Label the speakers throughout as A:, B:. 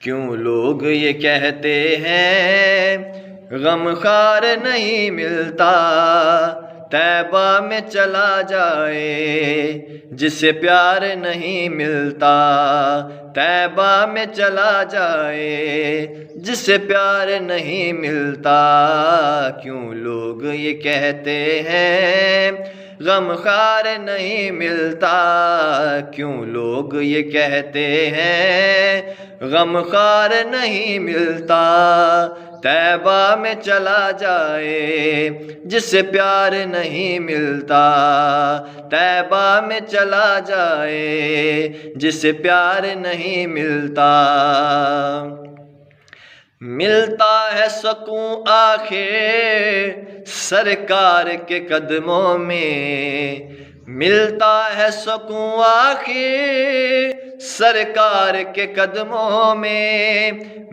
A: کیوں لوگ یہ کہتے ہیں غم خار نہیں ملتا، طیبہ میں چلا جائے جسے پیار نہیں ملتا، طیبہ میں چلا جائے جسے پیار نہیں ملتا۔ کیوں لوگ یہ کہتے ہیں غم خار نہیں ملتا، کیوں لوگ یہ کہتے ہیں غم خار نہیں ملتا، طیبہ میں چلا جائے جسے پیار نہیں ملتا، طیبہ میں چلا جائے جسے پیار نہیں ملتا۔ ملتا ہے سکون آخر سرکار کے قدموں میں، ملتا ہے سکون آخر سرکار کے قدموں میں،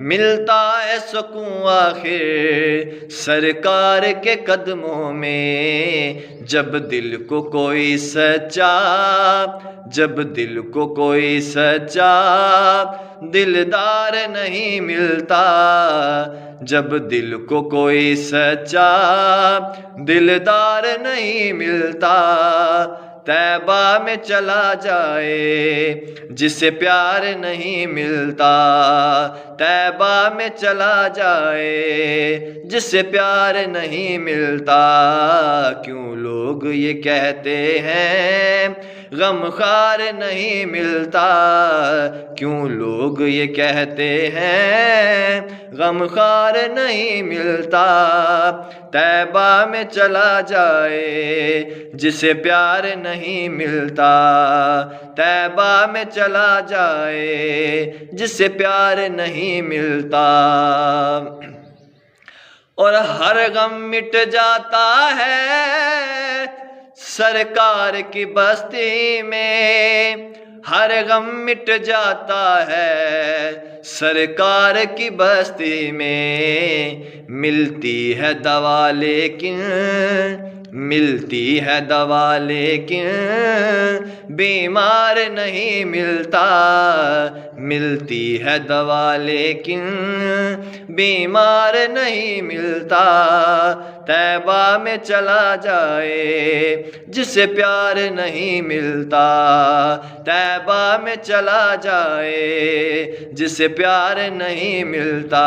A: ملتا ہے سکون آخر سرکار کے قدموں میں۔ جب دل کو کوئی سچا، جب دل کو کوئی سچا دلدار نہیں ملتا، جب دل کو کوئی سچا دلدار نہیں ملتا، طیبہ میں چلا جائے جسے پیار نہیں ملتا، طیبہ میں چلا جائے جسے پیار نہیں ملتا۔ کیوں لوگ یہ کہتے ہیں غم خار نہیں ملتا، کیوں لوگ یہ کہتے ہیں غم خار نہیں ملتا، طیبہ میں چلا جائے جسے پیار نہیں ملتا، طیبہ میں چلا جائے جسے پیار نہیں ملتا۔ اور ہر غم مٹ جاتا ہے سرکار کی بستی میں، ہر غم مٹ جاتا ہے سرکار کی بستی میں، ملتی ہے دوا لیکن، ملتی ہے دوا لیکن بیمار نہیں ملتا، ملتی ہے دوا لیکن بیمار نہیں ملتا، طیبہ میں چلا جائے جسے پیار نہیں ملتا، طیبہ میں چلا جائے جسے پیار نہیں ملتا۔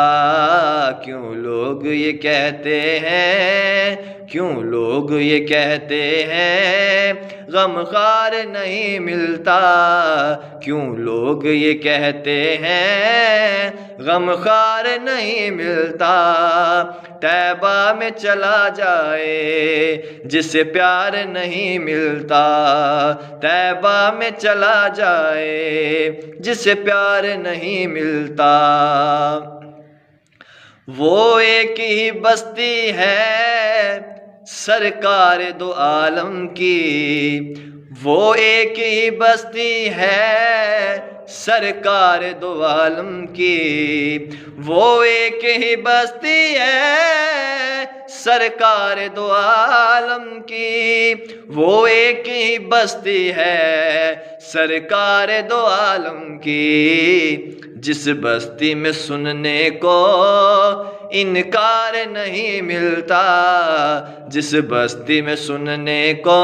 A: کیوں لوگ یہ کہتے ہیں، کیوں لوگ یہ کہتے ہیں غم خار نہیں ملتا، کیوں لوگ یہ کہتے ہیں غم خار نہیں ملتا، طیبہ میں چلا جائے جسے پیار نہیں ملتا، طیبہ میں چلا جائے جسے پیار نہیں ملتا۔ وہ ایک ہی بستی ہے سرکار دو عالم کی، وہ ایک ہی بستی ہے سرکار دو عالم کی، وہ ایک ہی بستی ہے سرکار دو عالم کی، وہ ایک ہی بستی ہے سرکار دو عالم کی، جس بستی میں سننے کو انکار نہیں ملتا، جس بستی میں سننے کو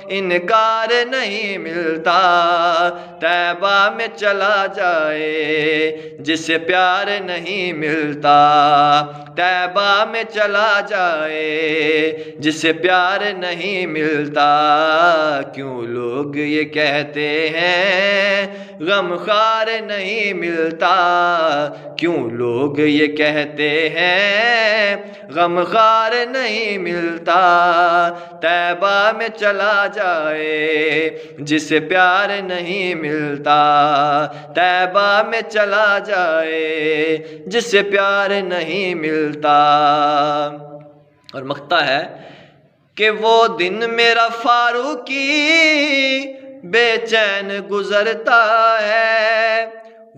A: انکار نہیں ملتا، طیبہ میں چلا جائے جسے پیار نہیں ملتا، طیبہ میں چلا جائے جسے پیار نہیں ملتا۔ کیوں لوگ یہ کہتے ہیں غم خار نہیں ملتا، کیوں لوگ یہ کہتے ہیں غم خار نہیں ملتا، طیبہ میں چلا جائے جسے پیار نہیں ملتا، طیبہ میں چلا جائے جسے پیار نہیں ملتا۔ اور مقطع ہے کہ وہ دن میرا فاروقی بے چین گزرتا ہے،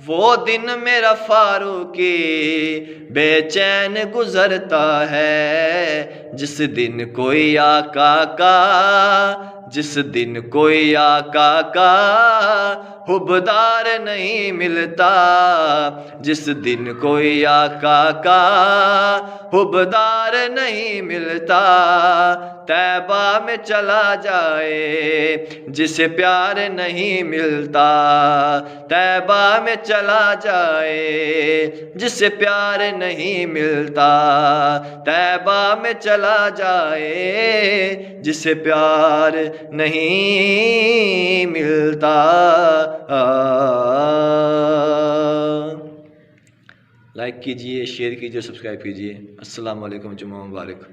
A: وہ دن میرا فاروقی بے چین گزرتا ہے، جس دن کوئی آقا کا، جس دن کوئی آقا کا حبدار نہیں ملتا، جس دن کوئی آقا کا حبدار نہیں ملتا، طیبہ میں چلا جائے جسے پیار نہیں ملتا، طیبہ میں چلا جائے جسے پیار نہیں ملتا، طیبہ میں چلا جائے جسے پیار نہیں ملتا۔ لائک کیجئے، شیئر کیجئے، سبسکرائب کیجئے۔ السلام علیکم، جمعہ مبارک۔